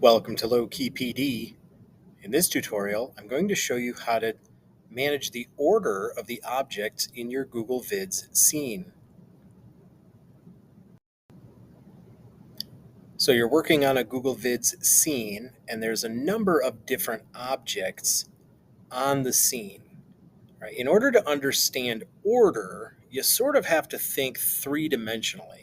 Welcome to Low Key PD. In this tutorial, I'm going to show you how to manage the order of the objects in your Google Vids scene. So you're working on a Google Vids scene, and there's a number of different objects on the scene. Right? In order to understand order, you sort of have to think three-dimensionally.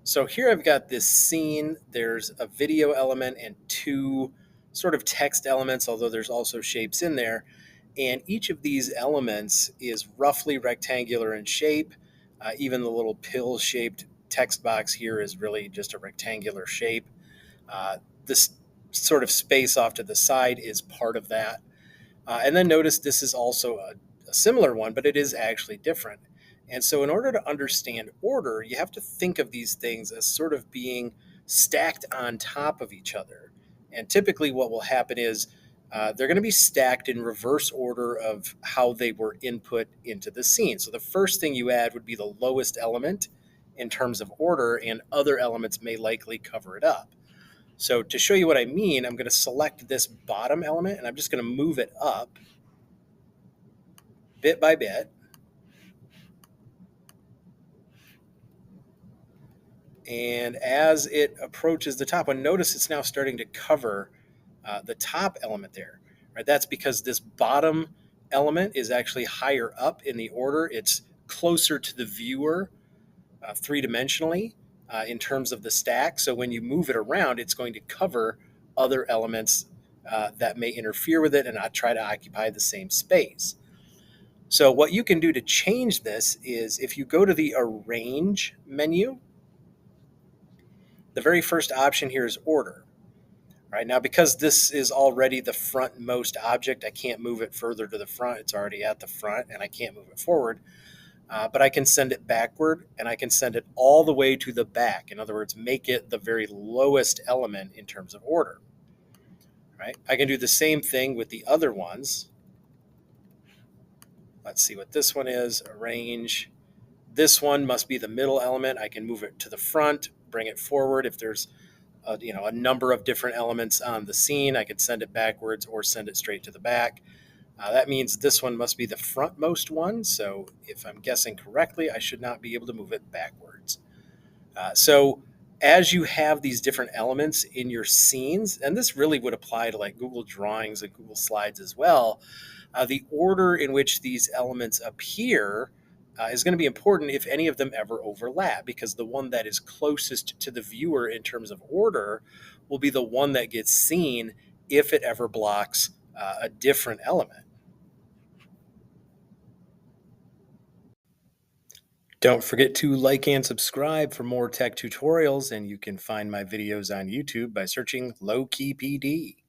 So here I've got this scene. There's a video element and two sort of text elements, although there's also shapes in there. And each of these elements is roughly rectangular in shape. Even the little pill-shaped text box here is really just a rectangular shape. This sort of space off to the side is part of that. And then notice this is also a similar one, but it is actually different. And so in order to understand order, you have to think of these things as sort of being stacked on top of each other. And typically what will happen is they're going to be stacked in reverse order of how they were input into the scene. So the first thing you add would be the lowest element in terms of order, and other elements may likely cover it up. So to show you what I mean, I'm going to select this bottom element and I'm just going to move it up bit by bit. And as it approaches the top one, notice it's now starting to cover the top element there. Right? That's because this bottom element is actually higher up in the order. It's closer to the viewer three-dimensionally in terms of the stack. So when you move it around, it's going to cover other elements that may interfere with it and not try to occupy the same space. So what you can do to change this is if you go to the Arrange menu, the very first option here is Order. Right now, because this is already the frontmost object, I can't move it further to the front. It's already at the front, and I can't move it forward. But I can send it backward, and I can send it all the way to the back. In other words, make it the very lowest element in terms of order. Right? I can do the same thing with the other ones. Let's see what this one is. Arrange. This one must be the middle element. I can move it to the front, bring it forward. If there's a number of different elements on the scene, I could send it backwards or send it straight to the back. That means this one must be the frontmost one. So if I'm guessing correctly, I should not be able to move it backwards. So as you have these different elements in your scenes, and this really would apply to like Google Drawings and Google Slides as well, the order in which these elements appear is going to be important if any of them ever overlap, because the one that is closest to the viewer in terms of order will be the one that gets seen if it ever blocks a different element. Don't forget to like and subscribe for more tech tutorials, and you can find my videos on YouTube by searching Low Key PD.